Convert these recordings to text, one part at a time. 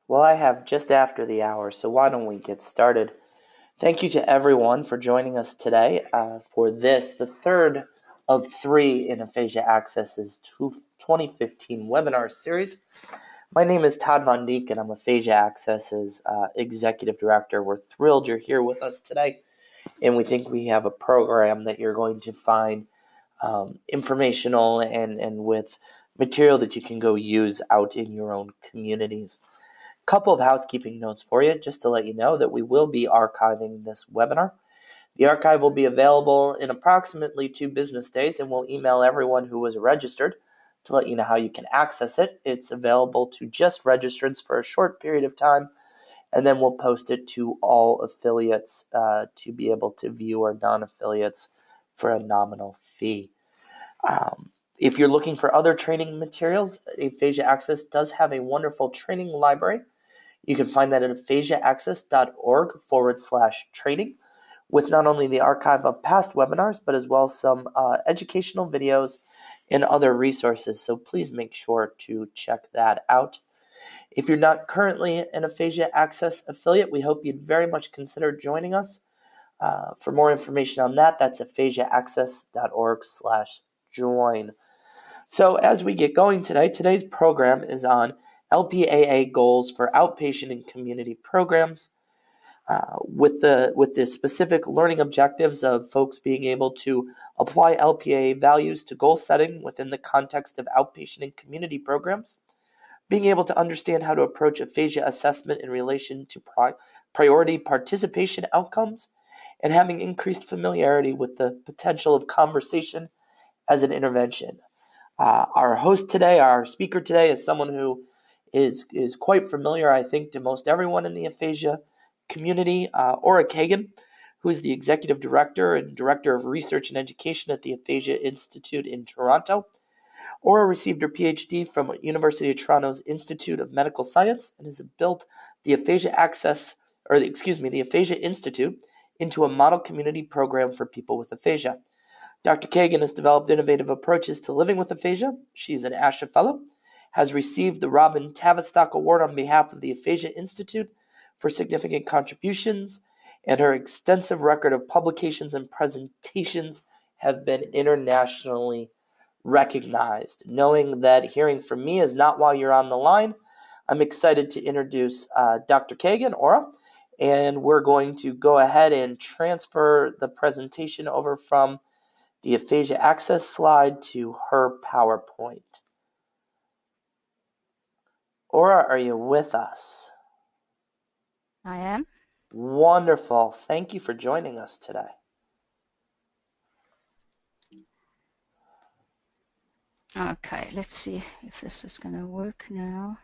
Well, I have just after the hour, so why don't we get started? Thank you to everyone for joining us today for the third of three in Aphasia Access's 2015 webinar series. My name is Todd Von Dijk, and I'm Aphasia Access's Executive Director. We're thrilled you're here with us today, and we think we have a program that you're going to find informational and with material that you can go use out in your own communities. Couple of housekeeping notes for you, just to let you know that we will be archiving this webinar. The archive will be available in approximately 2 business days, and we'll email everyone who was registered to let you know how you can access it. It's available to just registrants for a short period of time, and then we'll post it to all affiliates to be able to view, or non-affiliates for a nominal fee. If you're looking for other training materials, Aphasia Access does have a wonderful training library. You can find that at aphasiaaccess.org/training, with not only the archive of past webinars, but as well some educational videos and other resources. So please make sure to check that out. If you're not currently an Aphasia Access affiliate, we hope you'd very much consider joining us. For more information on that, that's aphasiaaccess.org/join. So as we get going today, today's program is on LPAA goals for outpatient and community programs, with the specific learning objectives of folks being able to apply LPAA values to goal setting within the context of outpatient and community programs, being able to understand how to approach aphasia assessment in relation to priority participation outcomes, and having increased familiarity with the potential of conversation as an intervention. Our host today, our speaker today, is someone who is quite familiar, I think, to most everyone in the aphasia community, Ora Kagan, who is the Executive Director and Director of Research and Education at the Aphasia Institute in Toronto. Ora received her PhD from University of Toronto's Institute of Medical Science and has built the Aphasia Institute into a model community program for people with aphasia. Dr. Kagan has developed innovative approaches to living with aphasia. She is an ASHA Fellow, has received the Robin Tavistock Award on behalf of the Aphasia Institute for significant contributions, and her extensive record of publications and presentations have been internationally recognized. Knowing that hearing from me is not while you're on the line, I'm excited to introduce Dr. Kagan, Ora, and we're going to go ahead and transfer the presentation over from the Aphasia Access slide to her PowerPoint. Ora, are you with us? I am. Wonderful. Thank you for joining us today. Okay, let's see if this is going to work now.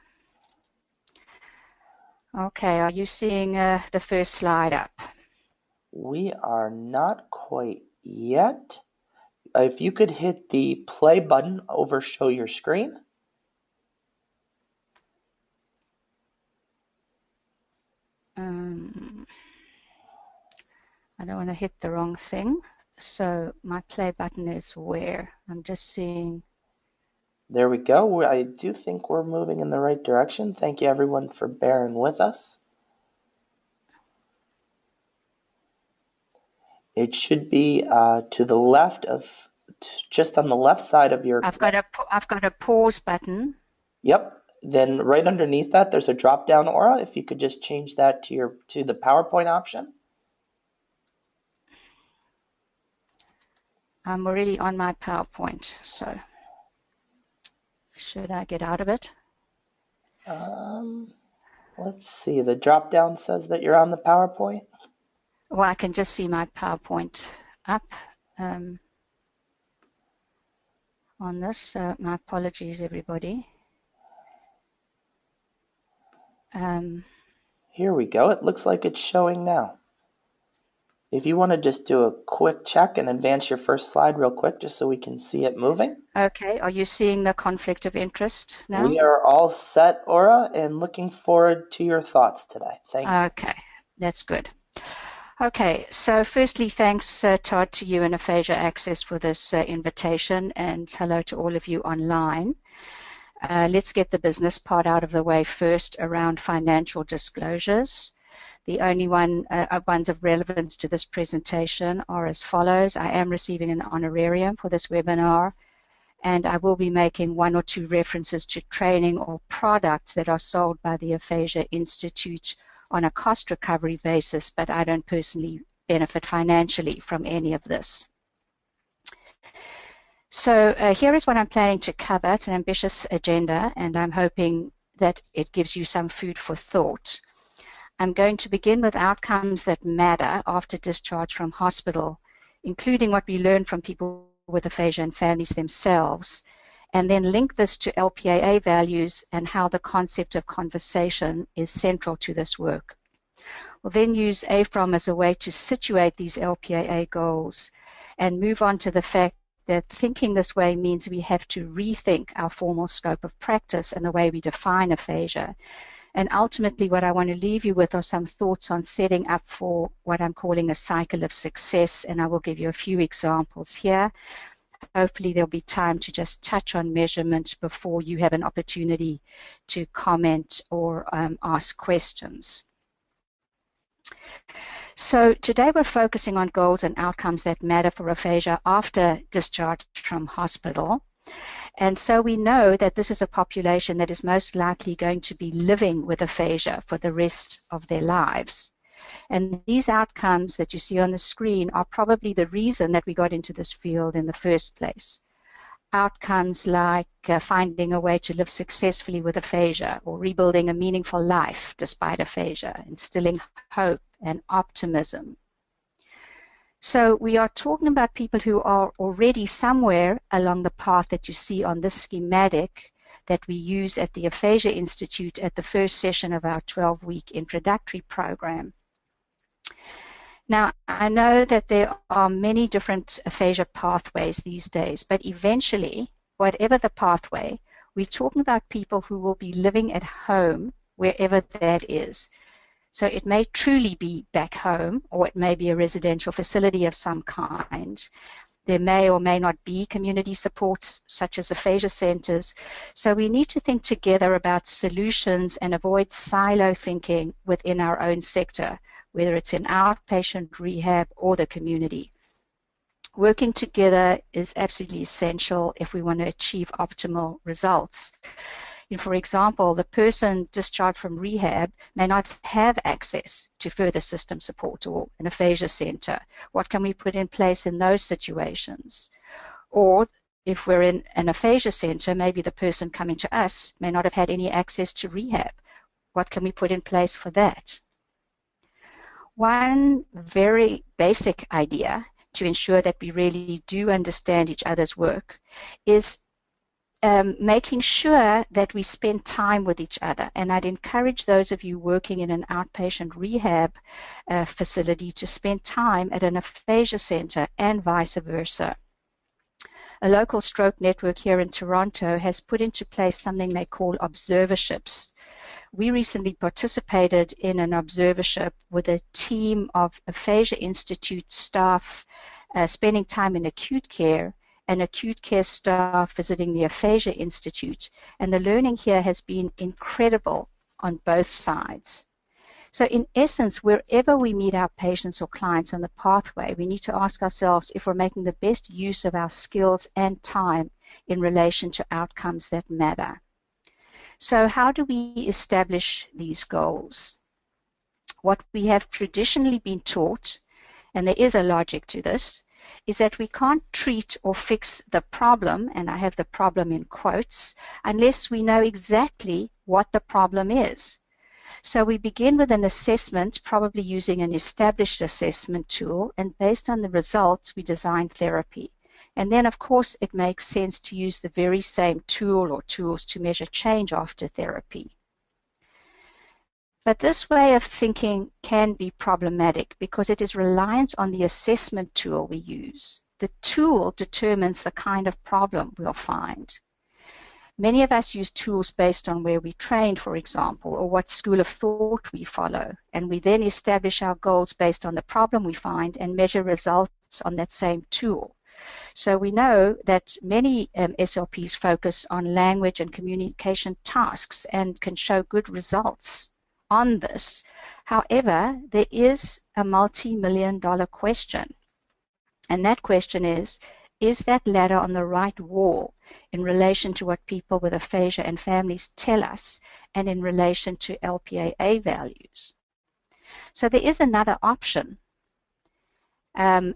Okay, are you seeing the first slide up? We are not quite yet. If you could hit the play button over show your screen. I don't want to hit the wrong thing. So my play button is where? I'm just seeing. There we go. I do think we're moving in the right direction. Thank you everyone for bearing with us. It should be to the left of, just on the left side of your. I've got a pause button. Yep. Then right underneath that, there's a drop down, Ora. If you could just change that to the PowerPoint option. I'm already on my PowerPoint, so should I get out of it? Let's see. The drop down says that you're on the PowerPoint. Well, I can just see my PowerPoint up on this. My apologies, everybody. Here we go. It looks like it's showing now. If you want to just do a quick check and advance your first slide real quick, just so we can see it moving. Okay, are you seeing the conflict of interest now? We are all set, Ora, and looking forward to your thoughts today. Thank you. Okay, that's good. Okay, so firstly, thanks, Todd, to you and Aphasia Access for this invitation, and hello to all of you online. Let's get the business part out of the way first around financial disclosures. The only ones of relevance to this presentation are as follows. I am receiving an honorarium for this webinar, and I will be making 1 or 2 references to training or products that are sold by the Aphasia Institute on a cost recovery basis, but I don't personally benefit financially from any of this. So here is what I'm planning to cover. It's an ambitious agenda, and I'm hoping that it gives you some food for thought. I'm going to begin with outcomes that matter after discharge from hospital, including what we learn from people with aphasia and families themselves, and then link this to LPAA values and how the concept of conversation is central to this work. We'll then use AFROM as a way to situate these LPAA goals and move on to the fact that thinking this way means we have to rethink our formal scope of practice and the way we define aphasia. And ultimately, what I want to leave you with are some thoughts on setting up for what I'm calling a cycle of success, and I will give you a few examples here. Hopefully, there'll be time to just touch on measurement before you have an opportunity to comment or ask questions. So today we're focusing on goals and outcomes that matter for aphasia after discharge from hospital. And so we know that this is a population that is most likely going to be living with aphasia for the rest of their lives. And these outcomes that you see on the screen are probably the reason that we got into this field in the first place. Outcomes like finding a way to live successfully with aphasia, or rebuilding a meaningful life despite aphasia, instilling hope and optimism. So we are talking about people who are already somewhere along the path that you see on this schematic that we use at the Aphasia Institute at the first session of our 12-week introductory program. Now, I know that there are many different aphasia pathways these days, but eventually, whatever the pathway, we're talking about people who will be living at home, wherever that is. So it may truly be back home, or it may be a residential facility of some kind. There may or may not be community supports, such as aphasia centers. So we need to think together about solutions and avoid silo thinking within our own sector, whether it's in outpatient rehab or the community. Working together is absolutely essential if we want to achieve optimal results. For example, the person discharged from rehab may not have access to further system support or an aphasia center. What can we put in place in those situations? Or if we're in an aphasia center, maybe the person coming to us may not have had any access to rehab. What can we put in place for that? One very basic idea to ensure that we really do understand each other's work is making sure that we spend time with each other. And I'd encourage those of you working in an outpatient rehab facility to spend time at an aphasia center and vice versa. A local stroke network here in Toronto has put into place something they call observerships. We recently participated in an observership with a team of Aphasia Institute staff spending time in acute care and acute care staff visiting the Aphasia Institute. And the learning here has been incredible on both sides. So in essence, wherever we meet our patients or clients on the pathway, we need to ask ourselves if we're making the best use of our skills and time in relation to outcomes that matter. So how do we establish these goals? What we have traditionally been taught, and there is a logic to this, is that we can't treat or fix the problem, and I have the problem in quotes, unless we know exactly what the problem is. So we begin with an assessment, probably using an established assessment tool, and based on the results, we design therapy. And then, of course, it makes sense to use the very same tool or tools to measure change after therapy. But this way of thinking can be problematic because it is reliant on the assessment tool we use. The tool determines the kind of problem we'll find. Many of us use tools based on where we trained, for example, or what school of thought we follow, and we then establish our goals based on the problem we find and measure results on that same tool. So we know that many SLPs focus on language and communication tasks and can show good results on this. However, there is a multi-million-dollar question, and that question is that ladder on the right wall in relation to what people with aphasia and families tell us and in relation to LPAA values? So there is another option, and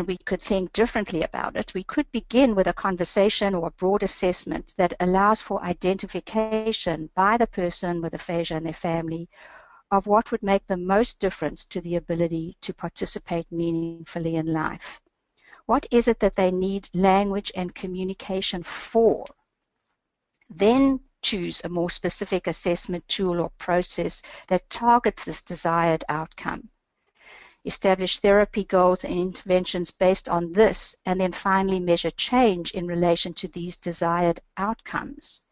we could think differently about it. We could begin with a conversation or a broad assessment that allows for identification by the person with aphasia and their family of what would make the most difference to the ability to participate meaningfully in life. What is it that they need language and communication for? Then choose a more specific assessment tool or process that targets this desired outcome. Establish therapy goals and interventions based on this, and then finally measure change in relation to these desired outcomes.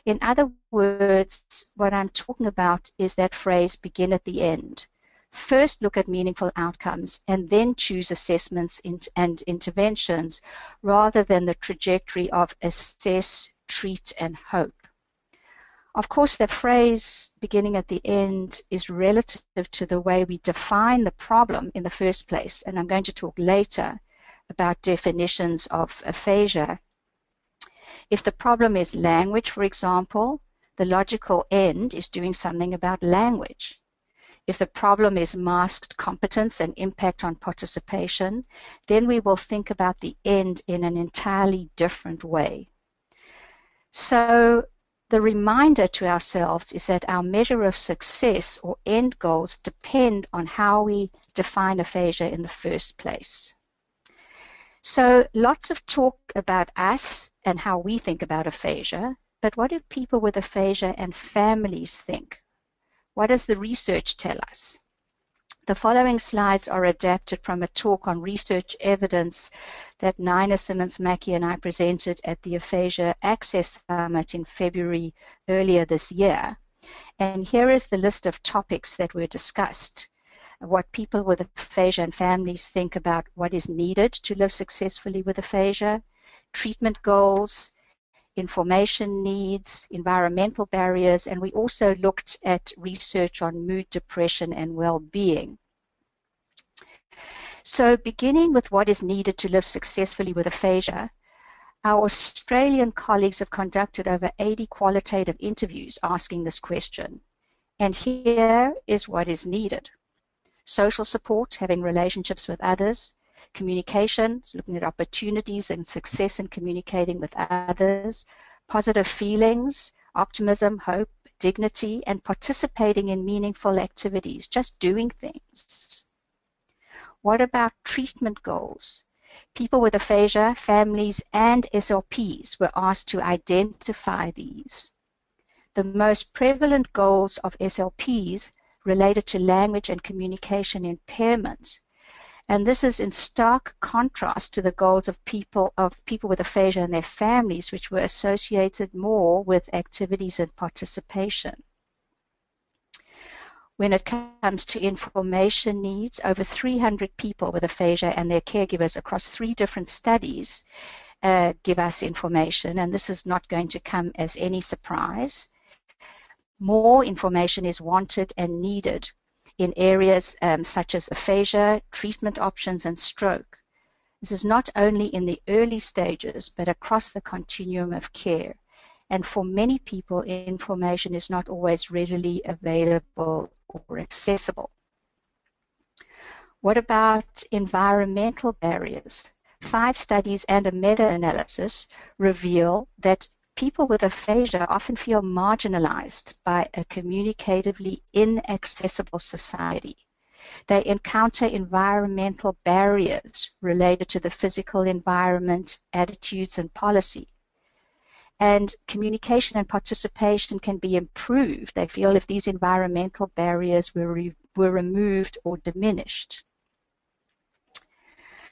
In other words, what I'm talking about is that phrase, begin at the end. First look at meaningful outcomes and then choose assessments and interventions rather than the trajectory of assess, treat, and hope. Of course, the phrase beginning at the end is relative to the way we define the problem in the first place, and I'm going to talk later about definitions of aphasia. If the problem is language, for example, the logical end is doing something about language. If the problem is masked competence and impact on participation, then we will think about the end in an entirely different way. So the reminder to ourselves is that our measure of success or end goals depend on how we define aphasia in the first place. So lots of talk about us and how we think about aphasia, but what do people with aphasia and families think? What does the research tell us? The following slides are adapted from a talk on research evidence that Nina Simmons-Mackey and I presented at the Aphasia Access Summit in February earlier this year. And here is the list of topics that were discussed. What people with aphasia and families think about what is needed to live successfully with aphasia, treatment goals, information needs, environmental barriers, and we also looked at research on mood, depression, and well-being. So beginning with what is needed to live successfully with aphasia, our Australian colleagues have conducted over 80 qualitative interviews asking this question. And here is what is needed. Social support, having relationships with others, communication, looking at opportunities and success in communicating with others, positive feelings, optimism, hope, dignity, and participating in meaningful activities, just doing things. What about treatment goals? People with aphasia, families, and SLPs were asked to identify these. The most prevalent goals of SLPs related to language and communication impairment. And this is in stark contrast to the goals of people with aphasia and their families, which were associated more with activities and participation. When it comes to information needs, over 300 people with aphasia and their caregivers across 3 different studies give us information, and this is not going to come as any surprise. More information is wanted and needed in areas such as aphasia, treatment options, and stroke. This is not only in the early stages, but across the continuum of care. And for many people, information is not always readily available or accessible. What about environmental barriers? 5 studies and a meta-analysis reveal that people with aphasia often feel marginalized by a communicatively inaccessible society. They encounter environmental barriers related to the physical environment, attitudes, and policy. And communication and participation can be improved, they feel, if these environmental barriers were removed or diminished.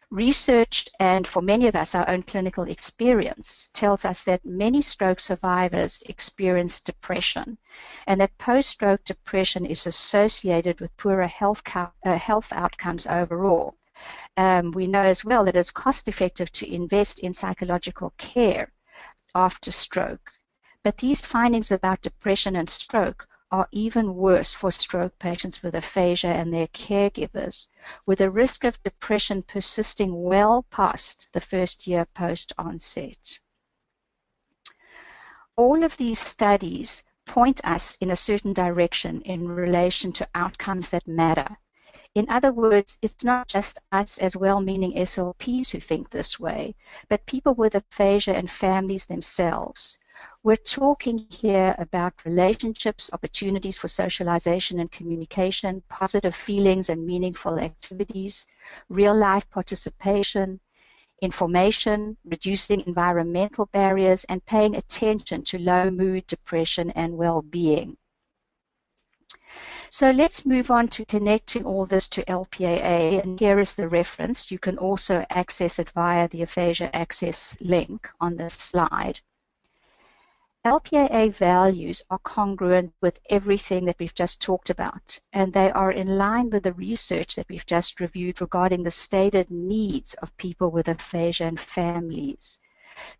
Research, and for many of us, our own clinical experience, tells us that many stroke survivors experience depression, and that post-stroke depression is associated with poorer health outcomes overall. We know as well that it's cost effective to invest in psychological care after stroke. But these findings about depression and stroke are even worse for stroke patients with aphasia and their caregivers, with a risk of depression persisting well past the first year post-onset. All of these studies point us in a certain direction in relation to outcomes that matter. In other words, it's not just us as well-meaning SLPs who think this way, but people with aphasia and families themselves. We're talking here about relationships, opportunities for socialization and communication, positive feelings and meaningful activities, real-life participation, information, reducing environmental barriers, and paying attention to low mood, depression, and well-being. So let's move on to connecting all this to LPAA, and here is the reference. You can also access it via the Aphasia Access link on this slide. LPAA values are congruent with everything that we've just talked about, and they are in line with the research that we've just reviewed regarding the stated needs of people with aphasia and families.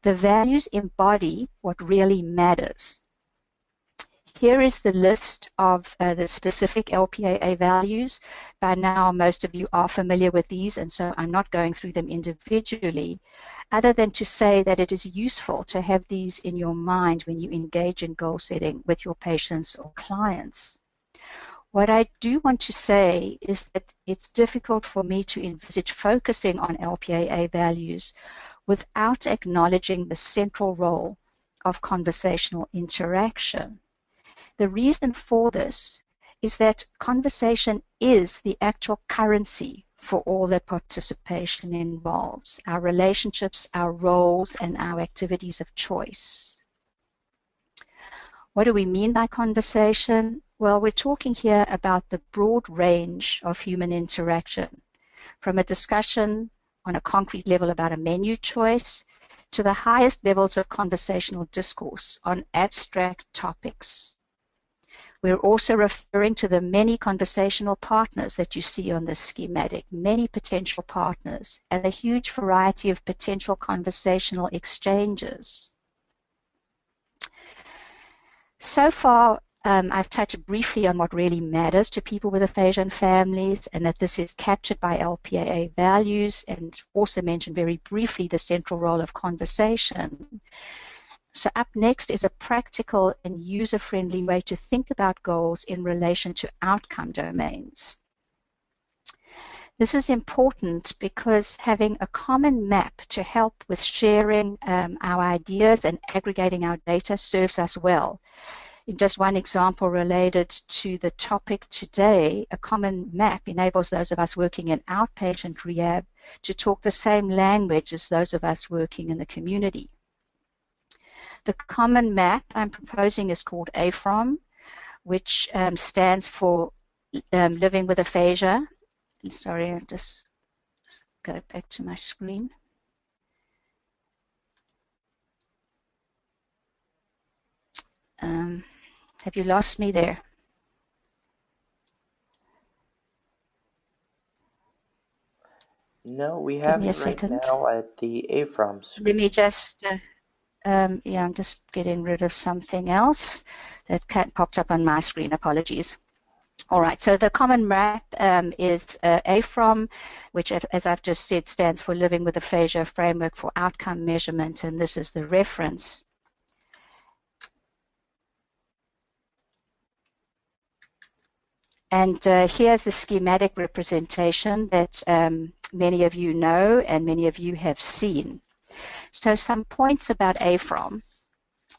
The values embody what really matters. Here is the list of the specific LPAA values. By now, most of you are familiar with these, and so I'm not going through them individually, other than to say that it is useful to have these in your mind when you engage in goal setting with your patients or clients. What I do want to say is that it's difficult for me to envisage focusing on LPAA values without acknowledging the central role of conversational interaction. The reason for this is that conversation is the actual currency for all that participation involves, our relationships, our roles, and our activities of choice. What do we mean by conversation? Well, we're talking here about the broad range of human interaction, from a discussion on a concrete level about a menu choice to the highest levels of conversational discourse on abstract topics. We're also referring to the many conversational partners that you see on this schematic, many potential partners, and a huge variety of potential conversational exchanges. So far, I've touched briefly on what really matters to people with aphasia and families, and that this is captured by LPAA values, and also mentioned very briefly the central role of conversation. So up next is a practical and user-friendly way to think about goals in relation to outcome domains. This is important because having a common map to help with sharing our ideas and aggregating our data serves us well. In just one example related to the topic today, a common map enables those of us working in outpatient rehab to talk the same language as those of us working in the community. The common map I'm proposing is called AFROM, which stands for Living with Aphasia. Sorry, I'll just go back to my screen. Have you lost me there? No, we have it right now at the AFROM screen. Let me just... yeah, I'm just getting rid of something else that popped up on my screen. Apologies. All right, so the common map is AFROM, which, as I've just said, stands for Living with Aphasia Framework for Outcome Measurement, and this is the reference. And here's the schematic representation that many of you know and many of you have seen. So some points about AFROM.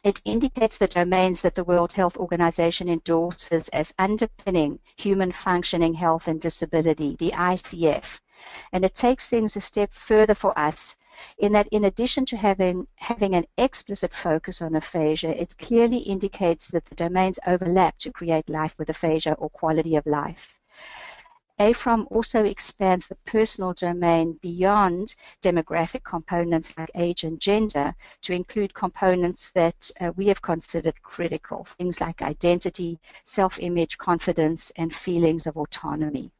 It indicates the domains that the World Health Organization endorses as underpinning human functioning, health, and disability, the ICF. And it takes things a step further for us in that in addition to having an explicit focus on aphasia, it clearly indicates that the domains overlap to create life with aphasia or quality of life. AFROM also expands the personal domain beyond demographic components like age and gender to include components that we have considered critical, things like identity, self-image, confidence, and feelings of autonomy.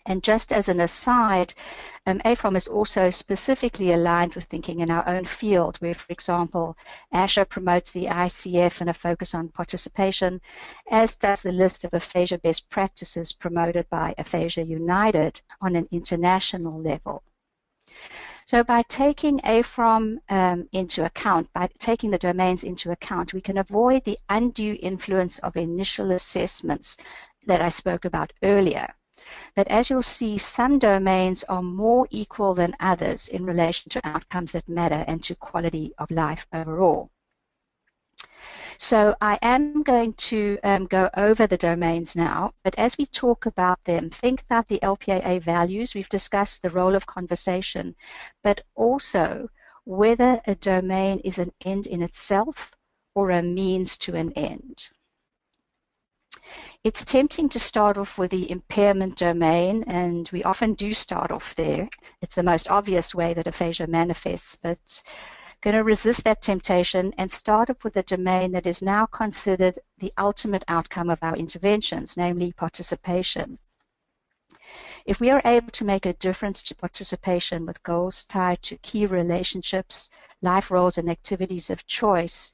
And just as an aside, AFROM is also specifically aligned with thinking in our own field, where, for example, ASHA promotes the ICF and a focus on participation, as does the list of aphasia best practices promoted by Aphasia United on an international level. So by taking AFROM into account, by taking the domains into account, we can avoid the undue influence of initial assessments that I spoke about earlier. But as you'll see, some domains are more equal than others in relation to outcomes that matter and to quality of life overall. So I am going to go over the domains now, but as we talk about them, think about the LPAA values. We've discussed the role of conversation, but also whether a domain is an end in itself or a means to an end. It's tempting to start off with the impairment domain, and we often do start off there. It's the most obvious way that aphasia manifests, but I'm going to resist that temptation and start off with a domain that is now considered the ultimate outcome of our interventions, namely participation. If we are able to make a difference to participation with goals tied to key relationships, life roles, and activities of choice,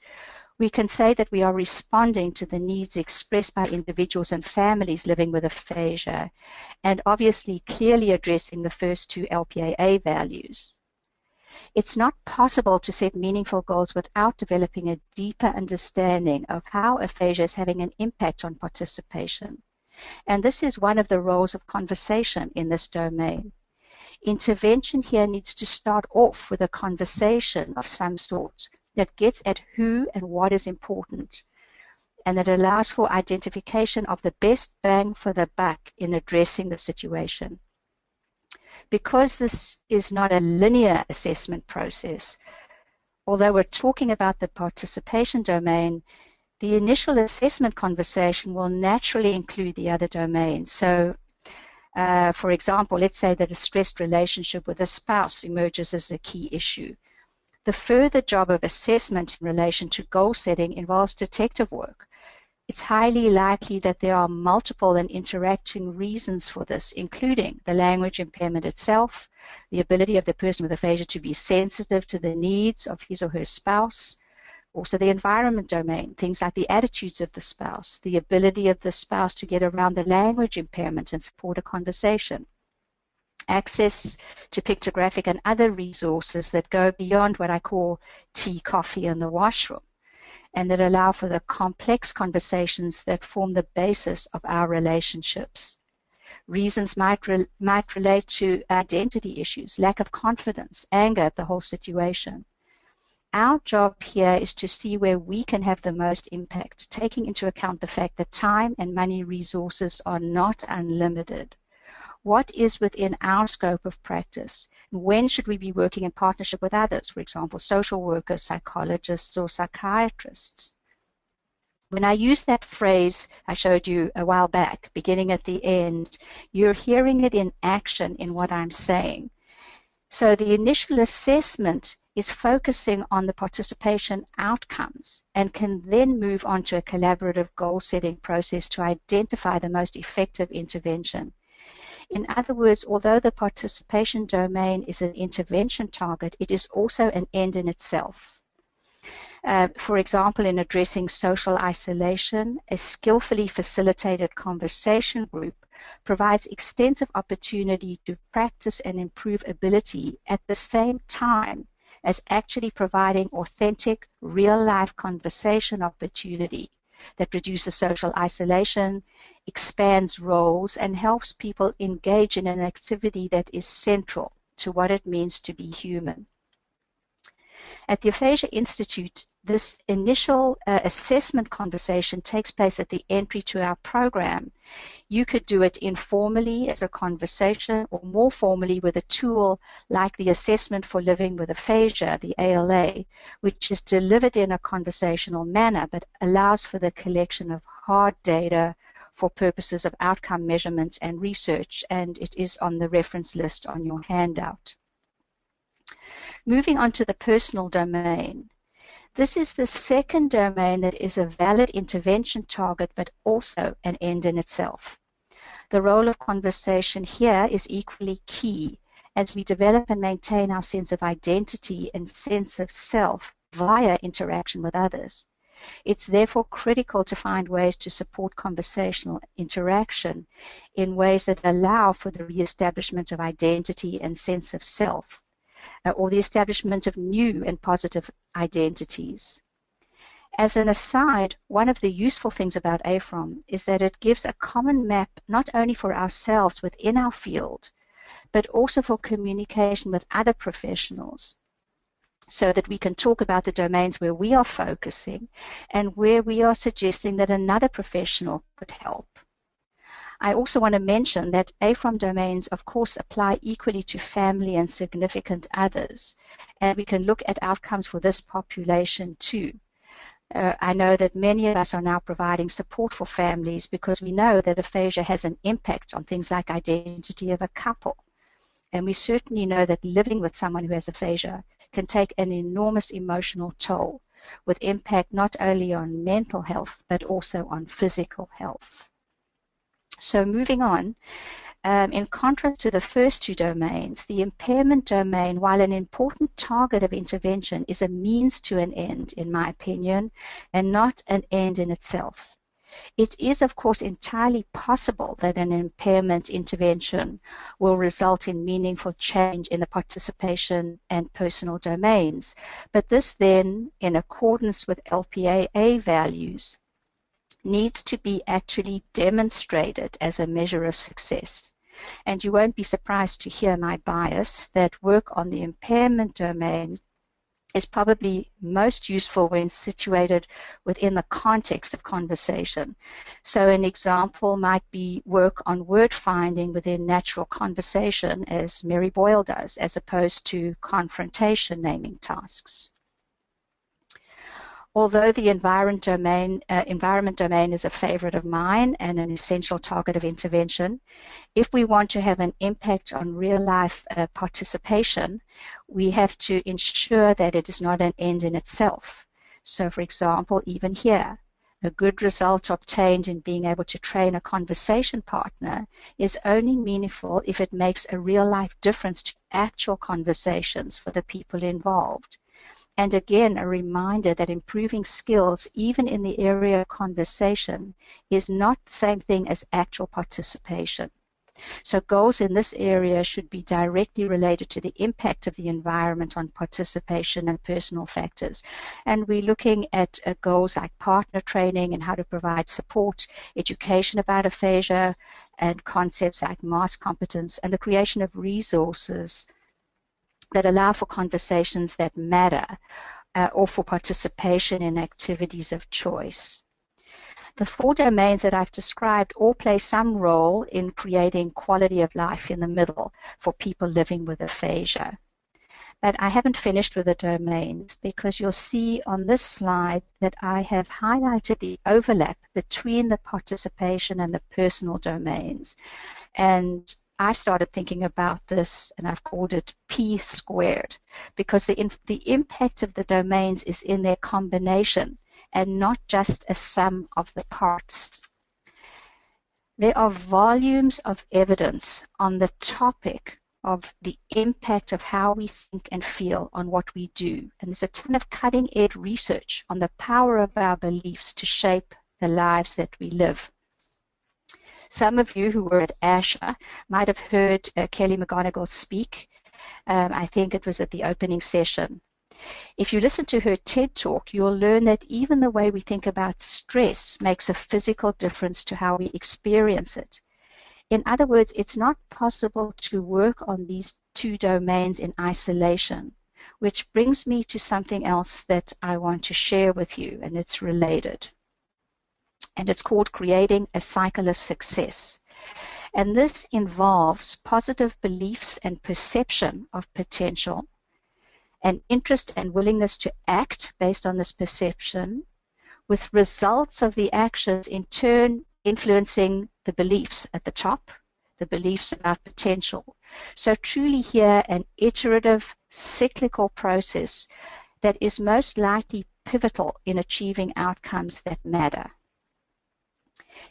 we can say that we are responding to the needs expressed by individuals and families living with aphasia, and obviously clearly addressing the first two LPAA values. It's not possible to set meaningful goals without developing a deeper understanding of how aphasia is having an impact on participation. And this is one of the roles of conversation in this domain. Intervention here needs to start off with a conversation of some sort that gets at who and what is important, and that allows for identification of the best bang for the buck in addressing the situation. Because this is not a linear assessment process, although we're talking about the participation domain, the initial assessment conversation will naturally include the other domains. So, for example, let's say that a stressed relationship with a spouse emerges as a key issue. The further job of assessment in relation to goal setting involves detective work. It's highly likely that there are multiple and interacting reasons for this, including the language impairment itself, the ability of the person with aphasia to be sensitive to the needs of his or her spouse, also the environment domain, things like the attitudes of the spouse, the ability of the spouse to get around the language impairment and support a conversation, access to pictographic and other resources that go beyond what I call tea, coffee, and the washroom, and that allow for the complex conversations that form the basis of our relationships. Reasons might relate to identity issues, lack of confidence, anger at the whole situation. Our job here is to see where we can have the most impact, taking into account the fact that time and money resources are not unlimited. What is within our scope of practice? When should we be working in partnership with others, for example, social workers, psychologists, or psychiatrists? When I use that phrase I showed you a while back, beginning at the end, you're hearing it in action in what I'm saying. So the initial assessment is focusing on the participation outcomes and can then move on to a collaborative goal-setting process to identify the most effective intervention. In other words, although the participation domain is an intervention target, it is also an end in itself. For example, in addressing social isolation, a skillfully facilitated conversation group provides extensive opportunity to practice and improve ability at the same time as actually providing authentic, real-life conversation opportunity that reduces social isolation, expands roles, and helps people engage in an activity that is central to what it means to be human. At the Aphasia Institute, this initial assessment conversation takes place at the entry to our program. You could do it informally as a conversation, or more formally with a tool like the Assessment for Living with Aphasia, the ALA, which is delivered in a conversational manner but allows for the collection of hard data for purposes of outcome measurement and research, and it is on the reference list on your handout. Moving on to the personal domain. This is the second domain that is a valid intervention target but also an end in itself. The role of conversation here is equally key as we develop and maintain our sense of identity and sense of self via interaction with others. It's therefore critical to find ways to support conversational interaction in ways that allow for the reestablishment of identity and sense of self, or the establishment of new and positive identities. As an aside, one of the useful things about AFROM is that it gives a common map not only for ourselves within our field, but also for communication with other professionals, so that we can talk about the domains where we are focusing and where we are suggesting that another professional could help. I also want to mention that AFROM domains, of course, apply equally to family and significant others, and we can look at outcomes for this population too. I know that many of us are now providing support for families because we know that aphasia has an impact on things like identity of a couple. And we certainly know that living with someone who has aphasia can take an enormous emotional toll, with impact not only on mental health, but also on physical health. So moving on, in contrast to the first two domains, the impairment domain, while an important target of intervention, is a means to an end, in my opinion, and not an end in itself. It is, of course, entirely possible that an impairment intervention will result in meaningful change in the participation and personal domains, but this then, in accordance with LPAA values, needs to be actually demonstrated as a measure of success. And you won't be surprised to hear my bias that work on the impairment domain is probably most useful when situated within the context of conversation. So an example might be work on word finding within natural conversation, as Mary Boyle does, as opposed to confrontation naming tasks. Although the environment domain is a favorite of mine and an essential target of intervention, if we want to have an impact on real-life participation, we have to ensure that it is not an end in itself. So, for example, even here, a good result obtained in being able to train a conversation partner is only meaningful if it makes a real-life difference to actual conversations for the people involved. And again, a reminder that improving skills, even in the area of conversation, is not the same thing as actual participation. So goals in this area should be directly related to the impact of the environment on participation and personal factors. And we're looking at goals like partner training and how to provide support, education about aphasia, and concepts like mass competence, and the creation of resources that allow for conversations that matter or for participation in activities of choice. The four domains that I've described all play some role in creating quality of life in the middle for people living with aphasia. But I haven't finished with the domains because you'll see on this slide that I have highlighted the overlap between the participation and the personal domains. And I started thinking about this, and I've called it P squared, because the impact of the domains is in their combination and not just a sum of the parts. There are volumes of evidence on the topic of the impact of how we think and feel on what we do, and there's a ton of cutting-edge research on the power of our beliefs to shape the lives that we live. Some of you who were at ASHA might have heard Kelly McGonigal speak. I think it was at the opening session. If you listen to her TED Talk, you'll learn that even the way we think about stress makes a physical difference to how we experience it. In other words, it's not possible to work on these two domains in isolation, which brings me to something else that I want to share with you, and it's related. And it's called creating a cycle of success. And this involves positive beliefs and perception of potential, and interest and willingness to act based on this perception, with results of the actions in turn influencing the beliefs at the top, the beliefs about potential. So truly here an iterative, cyclical process that is most likely pivotal in achieving outcomes that matter.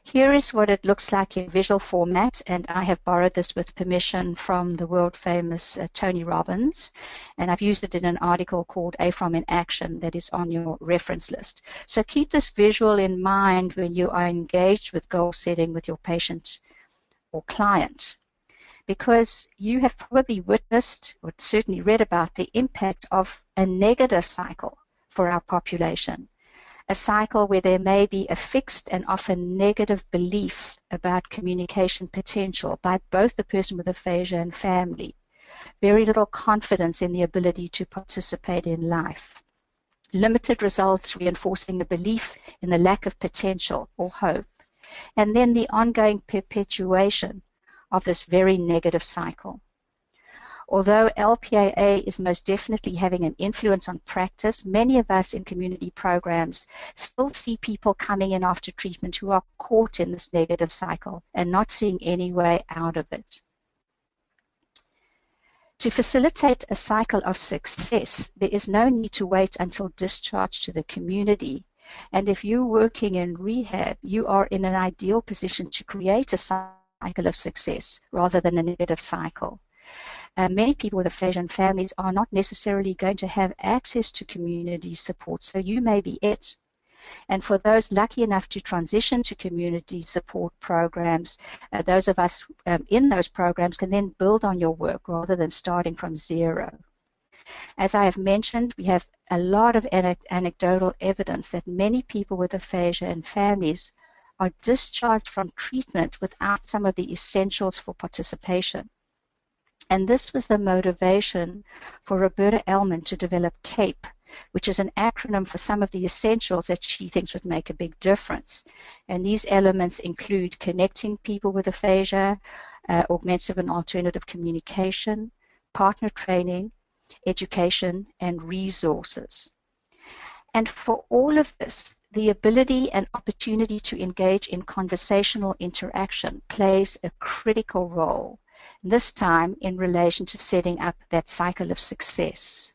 Here is what it looks like in visual format, and I have borrowed this with permission from the world-famous Tony Robbins, and I've used it in an article called AFROM in Action that is on your reference list. So keep this visual in mind when you are engaged with goal setting with your patient or client, because you have probably witnessed or certainly read about the impact of a negative cycle for our population. A cycle where there may be a fixed and often negative belief about communication potential by both the person with aphasia and family. Very little confidence in the ability to participate in life. Limited results reinforcing the belief in the lack of potential or hope. And then the ongoing perpetuation of this very negative cycle. Although LPAA is most definitely having an influence on practice, many of us in community programs still see people coming in after treatment who are caught in this negative cycle and not seeing any way out of it. To facilitate a cycle of success, there is no need to wait until discharge to the community. And if you're working in rehab, you are in an ideal position to create a cycle of success rather than a negative cycle. Many people with aphasia and families are not necessarily going to have access to community support, so you may be it. And for those lucky enough to transition to community support programs, those of us in those programs can then build on your work rather than starting from zero. As I have mentioned, we have a lot of anecdotal evidence that many people with aphasia and families are discharged from treatment without some of the essentials for participation. And this was the motivation for Roberta Ellman to develop CAPE, which is an acronym for some of the essentials that she thinks would make a big difference. And these elements include connecting people with aphasia, augmentative and alternative communication, partner training, education, and resources. And for all of this, the ability and opportunity to engage in conversational interaction plays a critical role, this time in relation to setting up that cycle of success.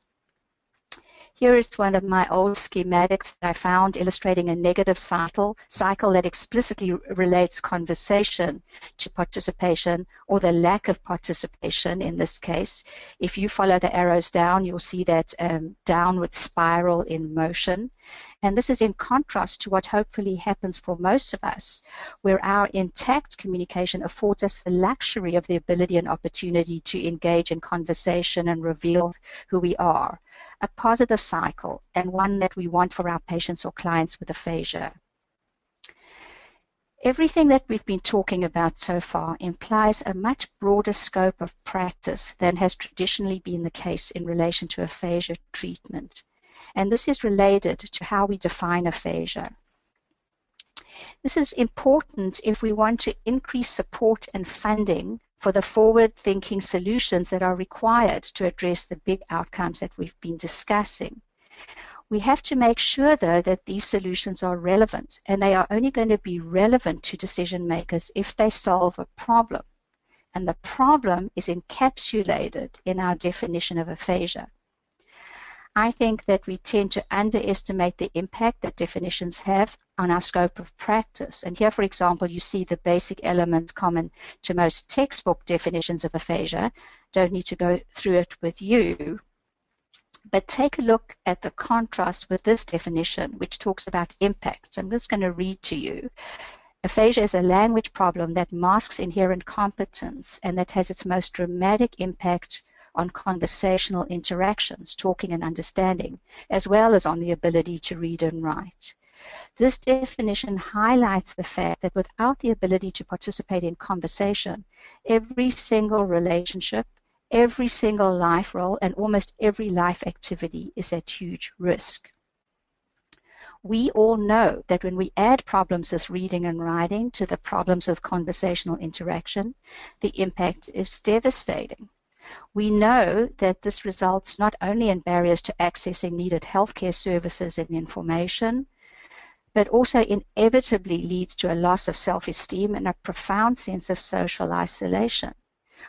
Here is one of my old schematics that I found illustrating a negative cycle that explicitly relates conversation to participation, or the lack of participation in this case. If you follow the arrows down, you'll see that downward spiral in motion. And this is in contrast to what hopefully happens for most of us, where our intact communication affords us the luxury of the ability and opportunity to engage in conversation and reveal who we are. A positive cycle, and one that we want for our patients or clients with aphasia. Everything that we've been talking about so far implies a much broader scope of practice than has traditionally been the case in relation to aphasia treatment. And this is related to how we define aphasia. This is important if we want to increase support and funding for the forward-thinking solutions that are required to address the big outcomes that we've been discussing. We have to make sure, though, that these solutions are relevant, and they are only going to be relevant to decision makers if they solve a problem. And the problem is encapsulated in our definition of aphasia. I think that we tend to underestimate the impact that definitions have on our scope of practice. And here, for example, you see the basic elements common to most textbook definitions of aphasia. Don't need to go through it with you. But take a look at the contrast with this definition, which talks about impact. I'm just going to read to you. Aphasia is a language problem that masks inherent competence and that has its most dramatic impact on conversational interactions, talking and understanding, as well as on the ability to read and write. This definition highlights the fact that without the ability to participate in conversation, every single relationship, every single life role, and almost every life activity is at huge risk. We all know that when we add problems with reading and writing to the problems with conversational interaction, the impact is devastating. We know that this results not only in barriers to accessing needed healthcare services and information, but also inevitably leads to a loss of self-esteem and a profound sense of social isolation.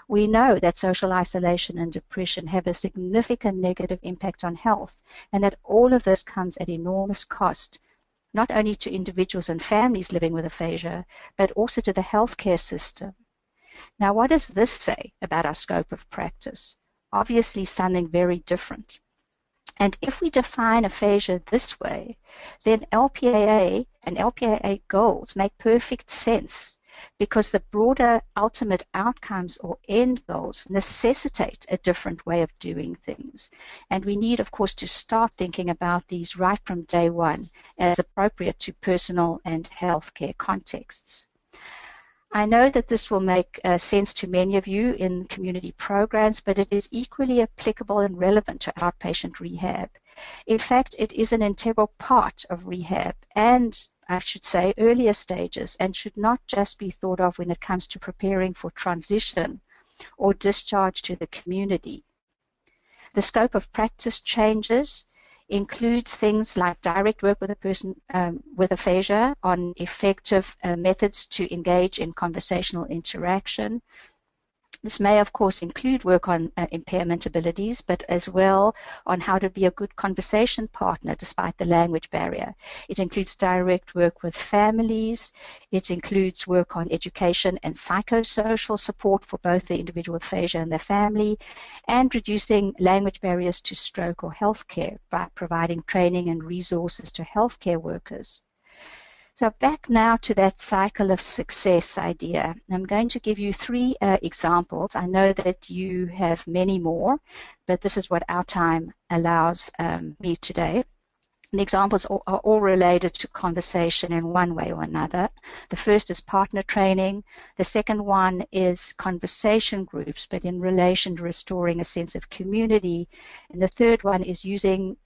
We know that social isolation and depression have a significant negative impact on health, and that all of this comes at enormous cost, not only to individuals and families living with aphasia, but also to the healthcare system. Now, what does this say about our scope of practice? Obviously, something very different. And if we define aphasia this way, then LPAA and LPAA goals make perfect sense, because the broader ultimate outcomes or end goals necessitate a different way of doing things. And we need, of course, to start thinking about these right from day one as appropriate to personal and healthcare contexts. I know that this will make sense to many of you in community programs, but it is equally applicable and relevant to outpatient rehab. In fact, it is an integral part of rehab and, I should say, earlier stages, and should not just be thought of when it comes to preparing for transition or discharge to the community. The scope of practice changes includes things like direct work with a person with aphasia on effective methods to engage in conversational interaction. This may, of course, include work on impairment abilities, but as well on how to be a good conversation partner despite the language barrier. It includes direct work with families. It includes work on education and psychosocial support for both the individual with aphasia and their family, and reducing language barriers to stroke or healthcare by providing training and resources to healthcare workers. So back now to that cycle of success idea. I'm going to give you three examples. I know that you have many more, but this is what our time allows me today. The examples are all related to conversation in one way or another. The first is partner training. The second one is conversation groups, but in relation to restoring a sense of community. And the third one is using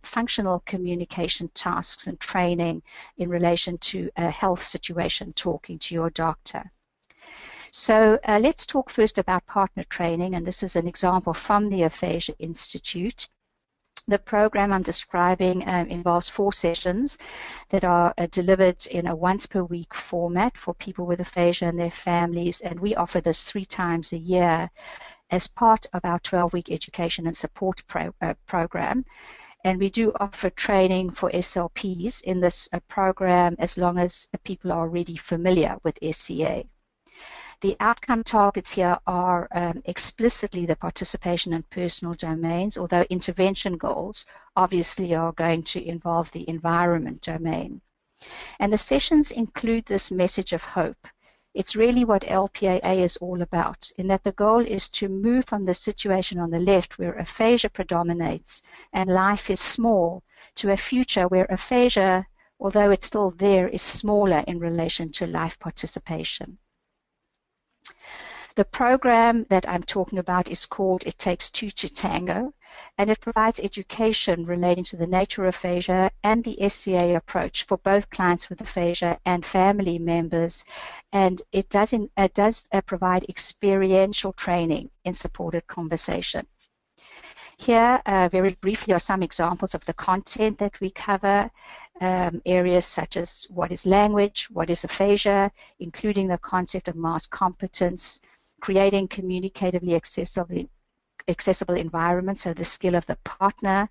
functional communication tasks and training in relation to a health situation, talking to your doctor. So let's talk first about partner training, and this is an example from the Aphasia Institute. The program I'm describing involves 4 sessions that are delivered in a once-per-week format for people with aphasia and their families, and we offer this 3 times a year as part of our 12-week education and support program. And we do offer training for SLPs in this program as long as people are already familiar with SCA. The outcome targets here are explicitly the participation in personal domains, although intervention goals obviously are going to involve the environment domain. And the sessions include this message of hope. It's really what LPAA is all about, in that the goal is to move from the situation on the left where aphasia predominates and life is small to a future where aphasia, although it's still there, is smaller in relation to life participation. The program that I'm talking about is called It Takes Two to Tango, and it provides education relating to the nature of aphasia and the SCA approach for both clients with aphasia and family members, and it does provide experiential training in supported conversation. Here, very briefly, are some examples of the content that we cover. Areas such as what is language, what is aphasia, including the concept of mass competence, creating communicatively accessible environments, so the skill of the partner,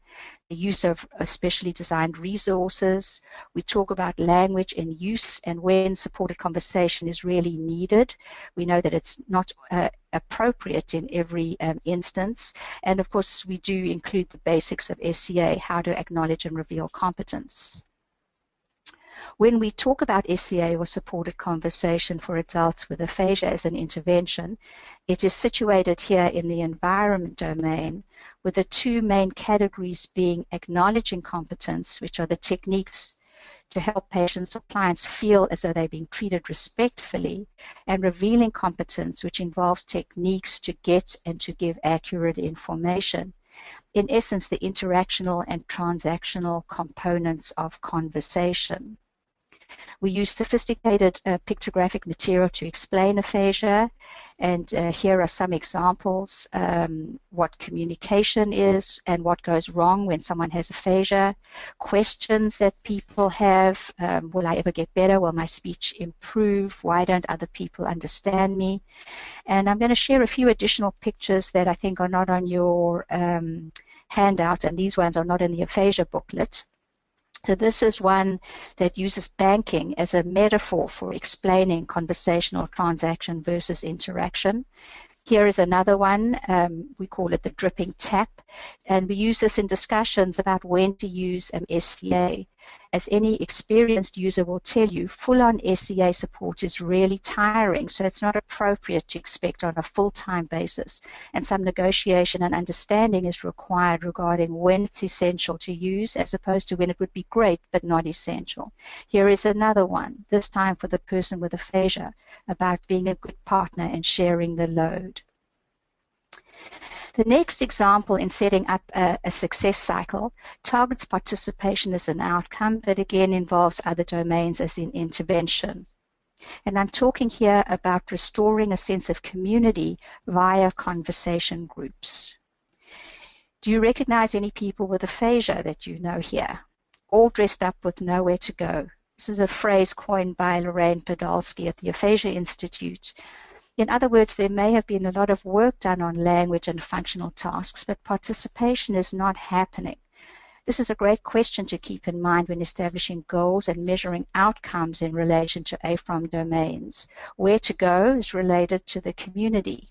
the use of specially designed resources. We talk about language in use and when supported conversation is really needed. We know that it's not appropriate in every instance. And of course, we do include the basics of SCA, how to acknowledge and reveal competence. When we talk about SCA or supported conversation for adults with aphasia as an intervention, it is situated here in the environment domain, with the 2 main categories being acknowledging competence, which are the techniques to help patients or clients feel as though they're being treated respectfully, and revealing competence, which involves techniques to get and to give accurate information. In essence, the interactional and transactional components of conversation. We use sophisticated pictographic material to explain aphasia, and here are some examples, what communication is and what goes wrong when someone has aphasia, questions that people have, will I ever get better, will my speech improve, why don't other people understand me? And I'm going to share a few additional pictures that I think are not on your handout, and these ones are not in the aphasia booklet. So this is one that uses banking as a metaphor for explaining conversational transaction versus interaction. Here is another one. We call it the dripping tap, and we use this in discussions about when to use SCA. As any experienced user will tell you, full-on SCA support is really tiring, so it's not appropriate to expect on a full-time basis, and some negotiation and understanding is required regarding when it's essential to use as opposed to when it would be great but not essential. Here is another one, this time for the person with aphasia, about being a good partner and sharing the load. The next example in setting up a success cycle targets participation as an outcome, but again involves other domains as in intervention. And I'm talking here about restoring a sense of community via conversation groups. Do you recognize any people with aphasia that you know here? All dressed up with nowhere to go. This is a phrase coined by Lorraine Podolsky at the Aphasia Institute. In other words, there may have been a lot of work done on language and functional tasks, but participation is not happening. This is a great question to keep in mind when establishing goals and measuring outcomes in relation to AFROM domains. Where to go is related to the community.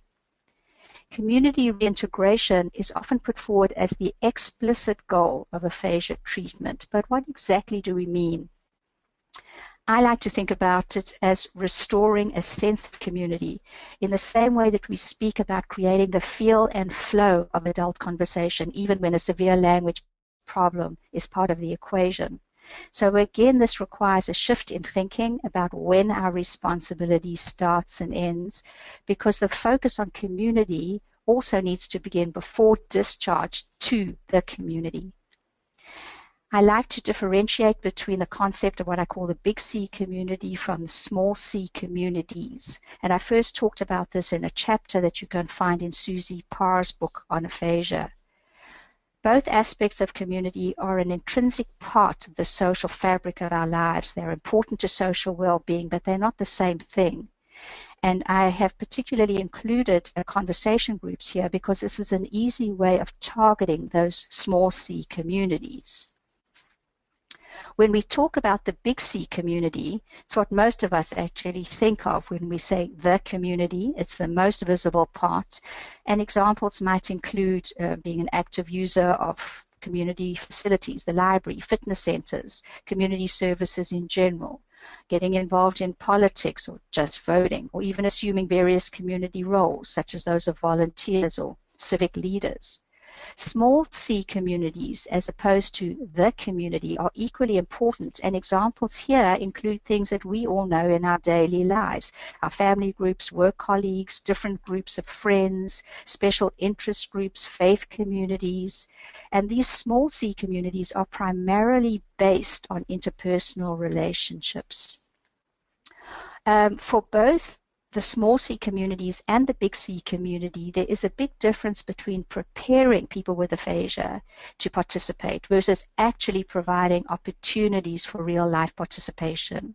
Community reintegration is often put forward as the explicit goal of aphasia treatment, but what exactly do we mean? I like to think about it as restoring a sense of community in the same way that we speak about creating the feel and flow of adult conversation, even when a severe language problem is part of the equation. So again, this requires a shift in thinking about when our responsibility starts and ends, because the focus on community also needs to begin before discharge to the community. I like to differentiate between the concept of what I call the big C community from the small c communities. And I first talked about this in a chapter that you can find in Susie Parr's book on aphasia. Both aspects of community are an intrinsic part of the social fabric of our lives. They're important to social well-being, but they're not the same thing. And I have particularly included conversation groups here because this is an easy way of targeting those small c communities. When we talk about the big C community, it's what most of us actually think of when we say the community. It's the most visible part. And examples might include being an active user of community facilities, the library, fitness centers, community services in general, getting involved in politics or just voting, or even assuming various community roles, such as those of volunteers or civic leaders. Small c communities, as opposed to the community, are equally important, and examples here include things that we all know in our daily lives: our family groups, work colleagues, different groups of friends, special interest groups, faith communities. And these small c communities are primarily based on interpersonal relationships. For both the small c communities and the big C community, there is a big difference between preparing people with aphasia to participate versus actually providing opportunities for real life participation.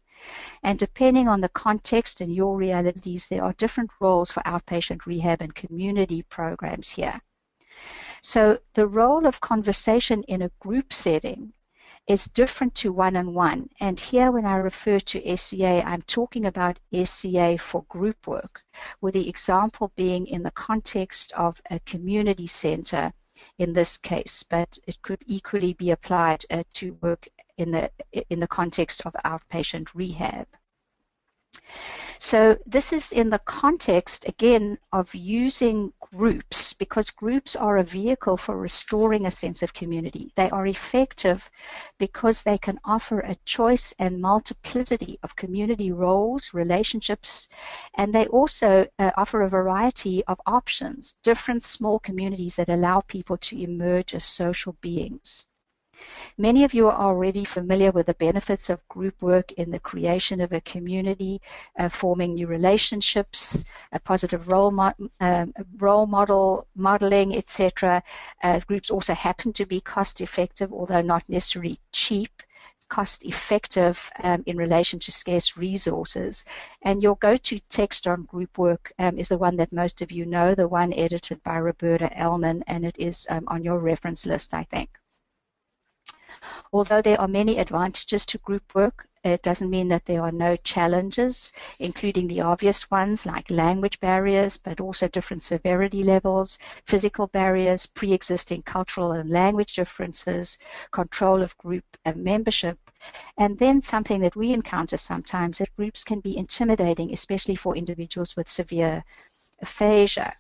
And depending on the context and your realities, there are different roles for outpatient rehab and community programs here. So the role of conversation in a group setting is different to one-on-one. And here when I refer to SCA, I'm talking about SCA for group work, with the example being in the context of a community center in this case, but it could equally be applied to work in the context of outpatient rehab. So this is in the context, again, of using groups, because groups are a vehicle for restoring a sense of community. They are effective because they can offer a choice and multiplicity of community roles, relationships, and they also offer a variety of options, different small communities that allow people to emerge as social beings. Many of you are already familiar with the benefits of group work in the creation of a community, forming new relationships, a positive role modeling, etc. Groups also happen to be cost-effective, although not necessarily cheap, cost-effective in relation to scarce resources. And your go-to text on group work is the one that most of you know, the one edited by Roberta Ellman, and it is on your reference list, I think. Although there are many advantages to group work, it doesn't mean that there are no challenges, including the obvious ones like language barriers, but also different severity levels, physical barriers, pre-existing cultural and language differences, control of group membership, and then something that we encounter sometimes, that groups can be intimidating, especially for individuals with severe aphasia.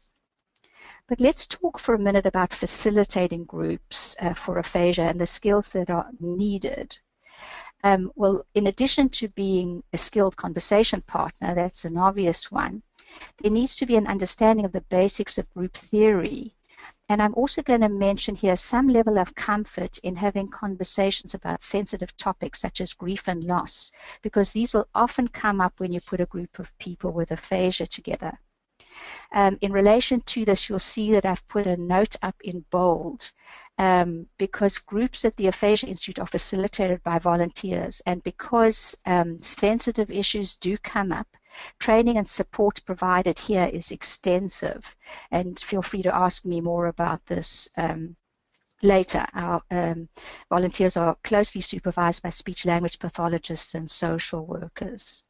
But let's talk for a minute about facilitating groups for aphasia and the skills that are needed. Well, in addition to being a skilled conversation partner, that's an obvious one, there needs to be an understanding of the basics of group theory. And I'm also going to mention here some level of comfort in having conversations about sensitive topics such as grief and loss, because these will often come up when you put a group of people with aphasia together. In relation to this, you'll see that I've put a note up in bold because groups at the Aphasia Institute are facilitated by volunteers, and because sensitive issues do come up, training and support provided here is extensive. And feel free to ask me more about this later. Our volunteers are closely supervised by speech-language pathologists and social workers.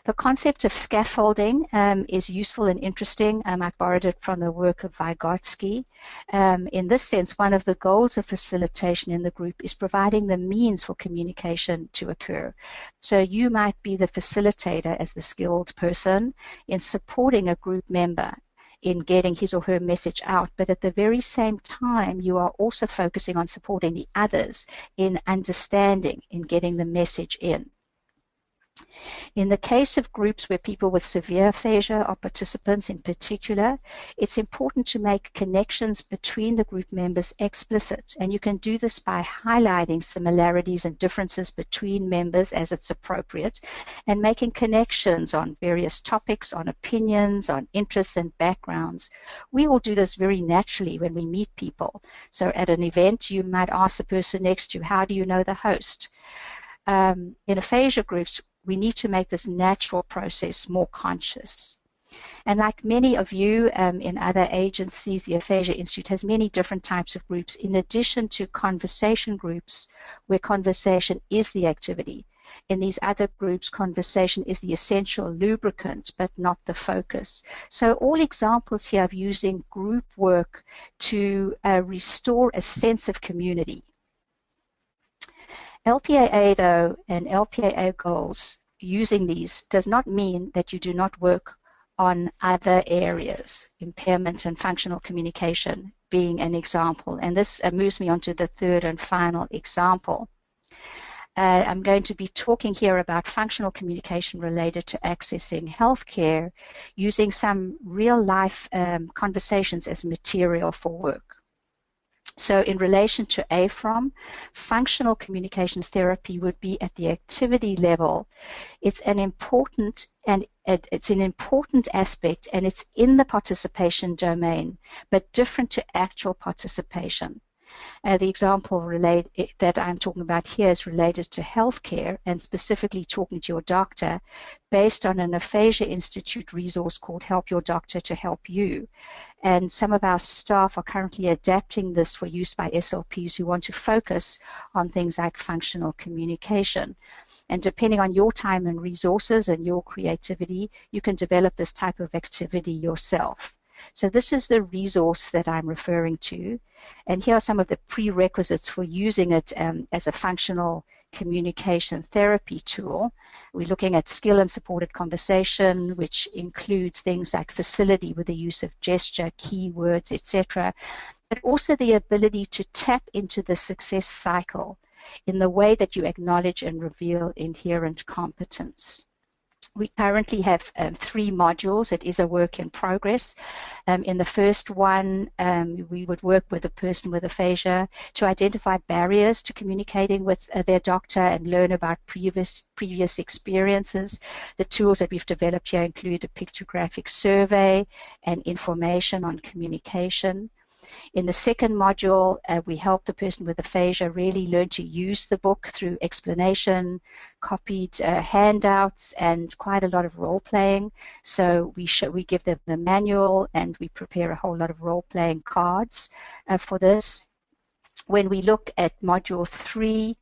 The concept of scaffolding is useful and interesting. I've borrowed it from the work of Vygotsky. In this sense, one of the goals of facilitation in the group is providing the means for communication to occur. So you might be the facilitator as the skilled person in supporting a group member in getting his or her message out, but at the very same time, you are also focusing on supporting the others in understanding, in getting the message in. In the case of groups where people with severe aphasia are participants in particular, it's important to make connections between the group members explicit, and you can do this by highlighting similarities and differences between members as it's appropriate, and making connections on various topics, on opinions, on interests and backgrounds. We all do this very naturally when we meet people. So at an event, you might ask the person next to you, how do you know the host? In aphasia groups, we need to make this natural process more conscious. And like many of you in other agencies, the Aphasia Institute has many different types of groups in addition to conversation groups where conversation is the activity. In these other groups, conversation is the essential lubricant but not the focus. So all examples here of using group work to restore a sense of community. LPAA, though, and LPAA goals, using these does not mean that you do not work on other areas, impairment and functional communication being an example. And this moves me on to the third and final example. I'm going to be talking here about functional communication related to accessing healthcare using some real-life conversations as material for work. So in relation to AFROM, functional communication therapy would be at the activity level. It's an important aspect, and it's in the participation domain, but different to actual participation. The example that I'm talking about here is related to healthcare and specifically talking to your doctor based on an Aphasia Institute resource called Help Your Doctor to Help You. And some of our staff are currently adapting this for use by SLPs who want to focus on things like functional communication. And depending on your time and resources and your creativity, you can develop this type of activity yourself. So this is the resource that I'm referring to. And here are some of the prerequisites for using it as a functional communication therapy tool. We're looking at skill and supported conversation, which includes things like facility with the use of gesture, keywords, etc., but also the ability to tap into the success cycle in the way that you acknowledge and reveal inherent competence. We currently have 3 modules. It is a work in progress. In the first one, we would work with a person with aphasia to identify barriers to communicating with their doctor and learn about previous experiences. The tools that we've developed here include a pictographic survey and information on communication. In the second module, we help the person with aphasia really learn to use the book through explanation, copied handouts, and quite a lot of role-playing. So we give them the manual, and we prepare a whole lot of role-playing cards for this. When we look at Module 3,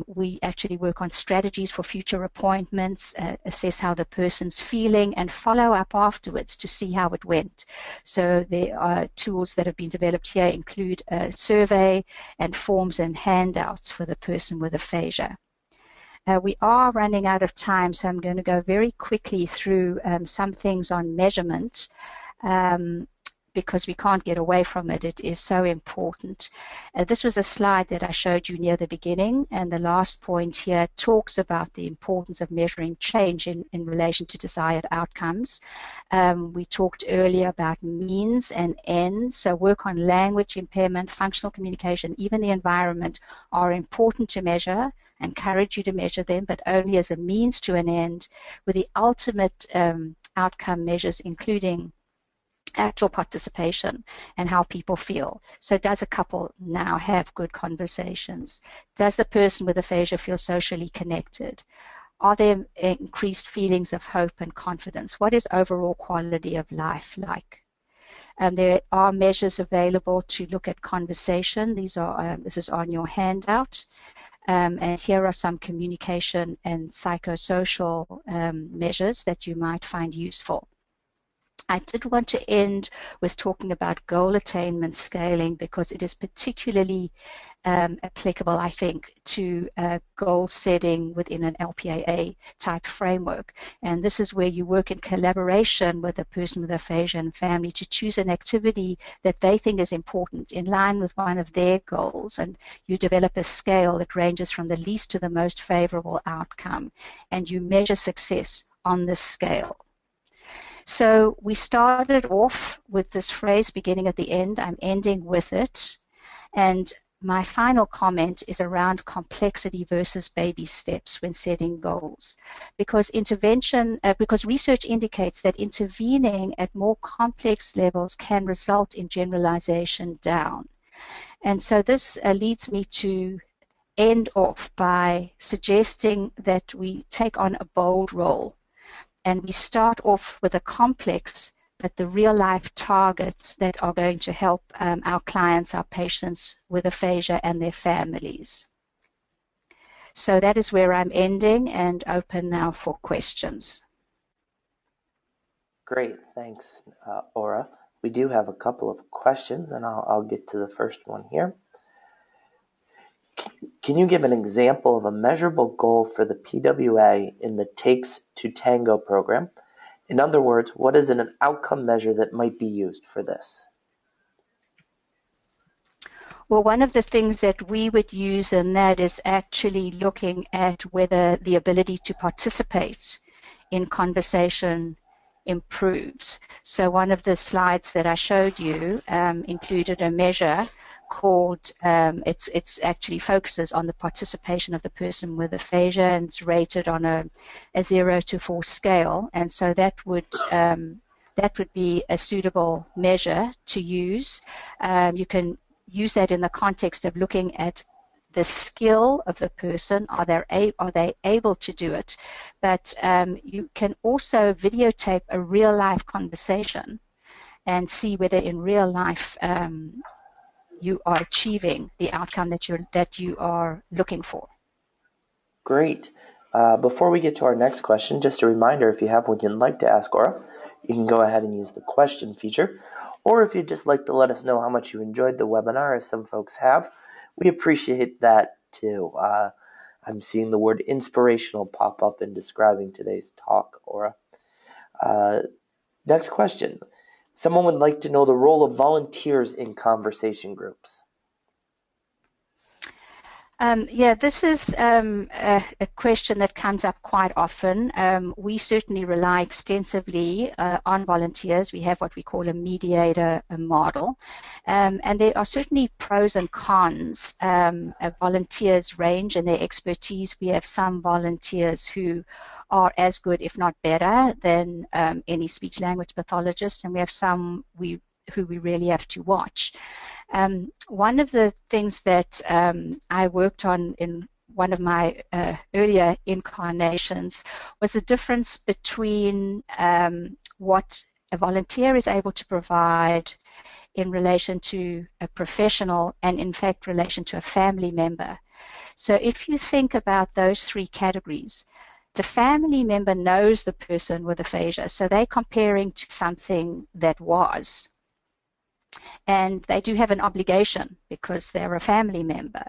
we actually work on strategies for future appointments, assess how the person's feeling, and follow up afterwards to see how it went. So there are tools that have been developed here include a survey and forms and handouts for the person with aphasia. We are running out of time, so I'm going to go very quickly through some things on measurement. Because we can't get away from it. It is so important. This was a slide that I showed you near the beginning, and the last point here talks about the importance of measuring change in relation to desired outcomes. We talked earlier about means and ends, so work on language impairment, functional communication, even the environment are important to measure. I encourage you to measure them, but only as a means to an end, with the ultimate outcome measures including actual participation and how people feel. So does a couple now have good conversations? Does the person with aphasia feel socially connected? Are there increased feelings of hope and confidence? What is overall quality of life like? There are measures available to look at conversation. These are this is on your handout. And here are some communication and psychosocial measures that you might find useful. I did want to end with talking about goal attainment scaling because it is particularly applicable, I think, to goal setting within an LPAA type framework. And this is where you work in collaboration with a person with aphasia and family to choose an activity that they think is important in line with one of their goals. And you develop a scale that ranges from the least to the most favorable outcome. And you measure success on this scale. So we started off with this phrase beginning at the end. I'm ending with it. And my final comment is around complexity versus baby steps when setting goals. Because research indicates that intervening at more complex levels can result in generalization down. And so this leads me to end off by suggesting that we take on a bold role. And we start off with a complex, but the real-life targets that are going to help our clients, our patients with aphasia and their families. So that is where I'm ending and open now for questions. Great, thanks, Aura. We do have a couple of questions, and I'll get to the first one here. Can you give an example of a measurable goal for the PWA in the Takes to Tango program? In other words, what is an outcome measure that might be used for this? Well, one of the things that we would use in that is actually looking at whether the ability to participate in conversation improves. So one of the slides that I showed you included a measure called, it's actually focuses on the participation of the person with aphasia, and it's rated on a 0 to 4 scale, and so that would be a suitable measure to use. You can use that in the context of looking at the skill of the person. Are they able to do it? But you can also videotape a real-life conversation and see whether in real life you are achieving the outcome that you are looking for. Great. Before we get to our next question, just a reminder, if you have one you'd like to ask Aura, you can go ahead and use the question feature. Or if you'd just like to let us know how much you enjoyed the webinar, as some folks have, we appreciate that too. I'm seeing the word inspirational pop up in describing today's talk, Aura. Next question. Someone would like to know the role of volunteers in conversation groups. This is a question that comes up quite often. We certainly rely extensively on volunteers. We have what we call a mediator model. And there are certainly pros and cons. Volunteers range in their expertise. We have some volunteers who are as good, if not better, than any speech-language pathologist, and we have some who we really have to watch. One of the things that I worked on in one of my earlier incarnations was the difference between what a volunteer is able to provide in relation to a professional and in fact relation to a family member. So if you think about those three categories, the family member knows the person with aphasia, so they're comparing to something that was. And they do have an obligation because they're a family member.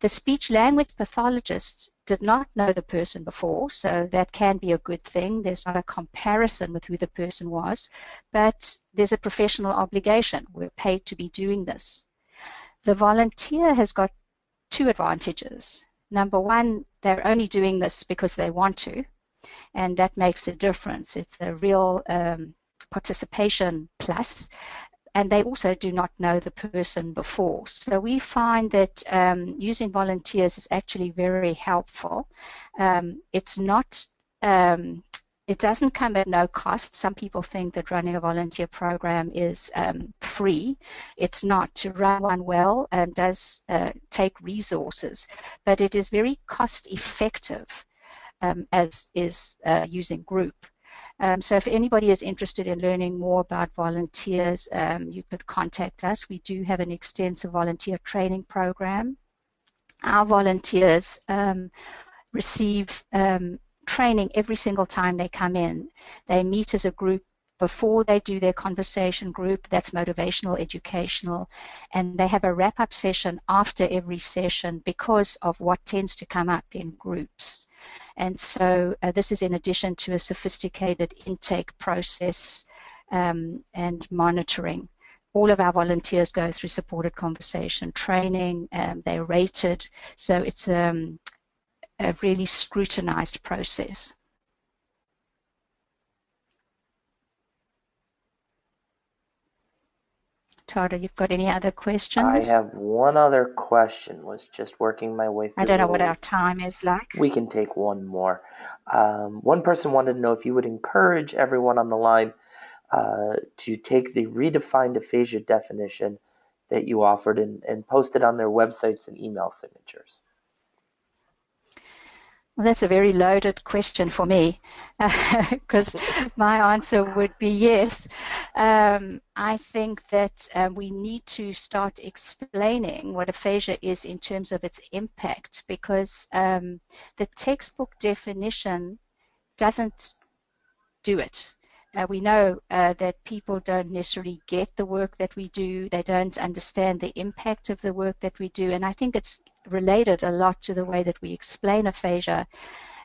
The speech language pathologist did not know the person before, so that can be a good thing. There's not a comparison with who the person was, but there's a professional obligation. We're paid to be doing this. The volunteer has got two advantages. Number one, they're only doing this because they want to, and that makes a difference. It's a real participation plus. And they also do not know the person before. So we find that using volunteers is actually very helpful. It's not, it doesn't come at no cost. Some people think that running a volunteer program is free. It's not. To run one well does take resources, but it is very cost effective, as is using group. So if anybody is interested in learning more about volunteers, you could contact us. We do have an extensive volunteer training program. Our volunteers receive training every single time they come in. They meet as a group before they do their conversation group. That's motivational, educational, and they have a wrap-up session after every session because of what tends to come up in groups. And so this is in addition to a sophisticated intake process and monitoring. All of our volunteers go through supported conversation training. They're rated, so it's a really scrutinized process. Tada, you've got any other questions? I have one other question. Was just working my way through. I don't know what our time is like. We can take one more. One person wanted to know if you would encourage everyone on the line to take the redefined aphasia definition that you offered and post it on their websites and email signatures. Well, that's a very loaded question for me, because my answer would be yes. I think that we need to start explaining what aphasia is in terms of its impact, because the textbook definition doesn't do it. We know that people don't necessarily get the work that we do. They don't understand the impact of the work that we do. And I think it's related a lot to the way that we explain aphasia.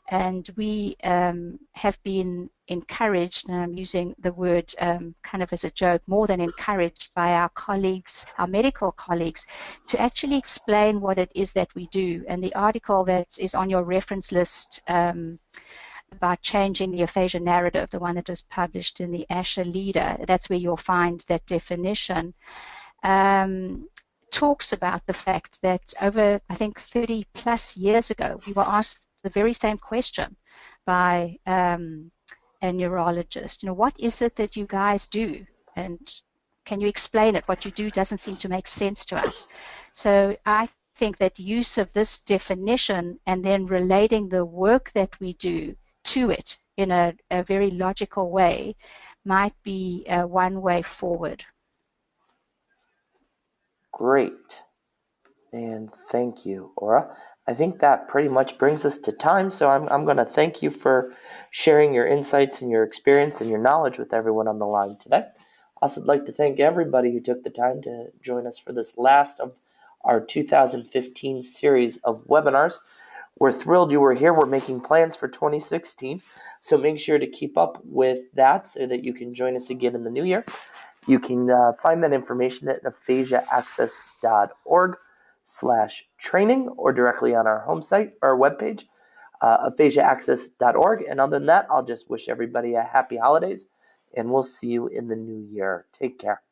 And we have been encouraged, and I'm using the word kind of as a joke, more than encouraged by our colleagues, our medical colleagues, to actually explain what it is that we do. And the article that is on your reference list about changing the aphasia narrative, the one that was published in the ASHA Leader, that's where you'll find that definition, talks about the fact that over, I think, 30 plus years ago, we were asked the very same question by a neurologist. You know, what is it that you guys do? And can you explain it? What you do doesn't seem to make sense to us. So I think that use of this definition and then relating the work that we do to it in a very logical way might be one way forward. Great. And thank you, Aura. I think that pretty much brings us to time, so I'm going to thank you for sharing your insights and your experience and your knowledge with everyone on the line today. I also would like to thank everybody who took the time to join us for this last of our 2015 series of webinars. We're thrilled you were here. We're making plans for 2016, so make sure to keep up with that so that you can join us again in the new year. You can find that information at aphasiaaccess.org/training or directly on our home site or webpage, aphasiaaccess.org. And other than that, I'll just wish everybody a happy holidays, and we'll see you in the new year. Take care.